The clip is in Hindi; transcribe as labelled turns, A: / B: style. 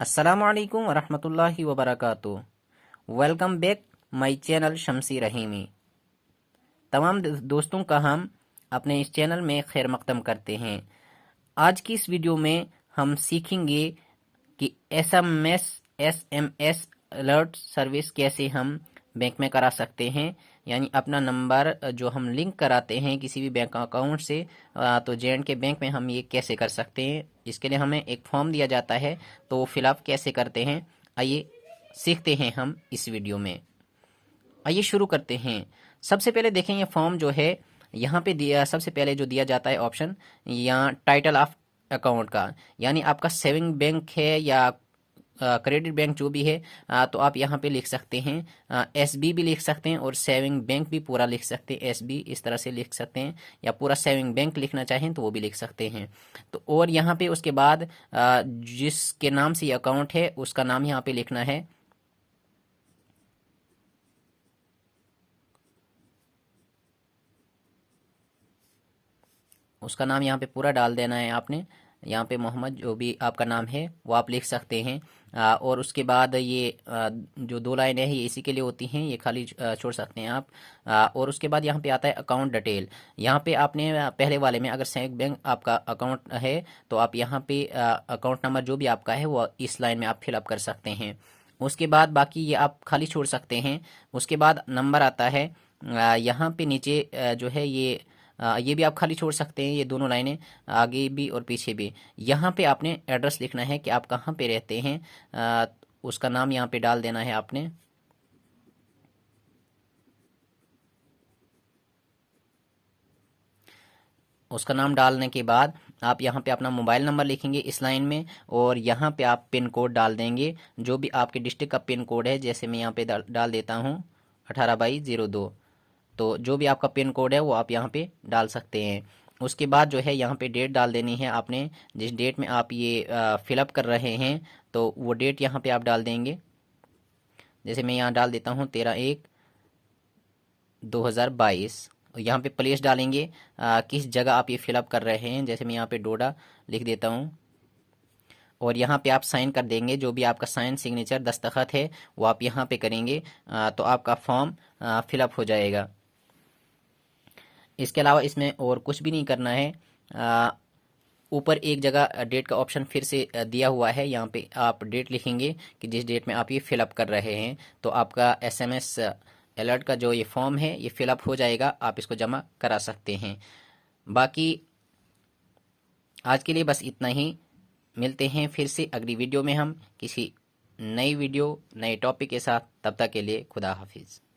A: अस्सलामुअलैकुम वरहमतुल्लाहि वबरकातुहू। वेलकम बैक माई चैनल शमसी रहीमी। तमाम दोस्तों का हम अपने इस चैनल में खैर मकदम करते हैं। आज की इस वीडियो में हम सीखेंगे कि एसएमएस अलर्ट सर्विस कैसे हम बैंक में करा सकते हैं, यानी अपना नंबर जो हम लिंक कराते हैं किसी भी बैंक अकाउंट से, तो J&K बैंक में हम ये कैसे कर सकते हैं। इसके लिए हमें एक फॉर्म दिया जाता है, तो वो फिलअप कैसे करते हैं आइए सीखते हैं हम इस वीडियो में। आइए शुरू करते हैं। सबसे पहले देखें ये फॉर्म जो है यहाँ पे दिया, सबसे पहले जो दिया जाता है ऑप्शन यहाँ टाइटल ऑफ अकाउंट का, यानी आपका सेविंग बैंक है या क्रेडिट बैंक जो भी है, तो आप यहाँ पे लिख सकते हैं एसबी भी लिख सकते हैं और सेविंग बैंक भी पूरा लिख सकते हैं। एसबी इस तरह से लिख सकते हैं या पूरा सेविंग बैंक लिखना चाहें तो वो भी लिख सकते हैं। तो और यहाँ पे उसके बाद जिसके नाम से ये अकाउंट है उसका नाम यहाँ पे लिखना है। उसका नाम यहाँ पे पूरा डाल देना है आपने। यहाँ पे मोहम्मद जो भी आपका नाम है वो आप लिख सकते हैं। और उसके बाद ये जो दो लाइनें हैं ये इसी के लिए होती हैं, ये खाली छोड़ सकते हैं आप। और उसके बाद यहाँ पे आता है अकाउंट डिटेल। यहाँ पे आपने पहले वाले में अगर सेविंग बैंक आपका अकाउंट है तो आप यहाँ पे अकाउंट नंबर जो भी आपका है वो इस लाइन में आप फिलअप कर सकते हैं। उसके बाद बाकी ये आप खाली छोड़ सकते हैं। उसके बाद नंबर आता है यहाँ पे नीचे जो है ये भी आप खाली छोड़ सकते हैं, ये दोनों लाइनें आगे भी और पीछे भी। यहाँ पे आपने एड्रेस लिखना है कि आप कहाँ पे रहते हैं, उसका नाम यहाँ पे डाल देना है आपने। उसका नाम डालने के बाद आप यहाँ पे अपना मोबाइल नंबर लिखेंगे इस लाइन में, और यहाँ पे आप पिन कोड डाल देंगे जो भी आपके डिस्ट्रिक्ट का पिन कोड है। जैसे मैं यहाँ पे डाल देता हूँ 18/02। तो जो भी आपका पिन कोड है वो आप यहाँ पे डाल सकते हैं। उसके बाद जो है यहाँ पे डेट डाल देनी है आपने, जिस डेट में आप ये फिलअप कर रहे हैं तो वो डेट यहाँ पे आप डाल देंगे। जैसे मैं यहाँ डाल देता हूँ 13/1/2022। यहाँ पे प्लेस डालेंगे किस जगह आप ये फिलअप कर रहे हैं। जैसे मैं यहाँ पे डोडा लिख देता हूँ और यहाँ पे आप साइन कर देंगे। जो भी आपका साइन सिग्नेचर दस्तखत है वो आप यहाँ पे करेंगे, तो आपका फॉर्म फिलअप हो जाएगा। इसके अलावा इसमें और कुछ भी नहीं करना है। ऊपर एक जगह डेट का ऑप्शन फिर से दिया हुआ है, यहाँ पे आप डेट लिखेंगे कि जिस डेट में आप ये फिलअप कर रहे हैं, तो आपका एसएमएस अलर्ट का जो ये फॉर्म है ये फिलअप हो जाएगा, आप इसको जमा करा सकते हैं। बाकी आज के लिए बस इतना ही। मिलते हैं फिर से अगली वीडियो में हम किसी नई वीडियो नए टॉपिक के साथ। तब तक के लिए खुदा हाफिज़।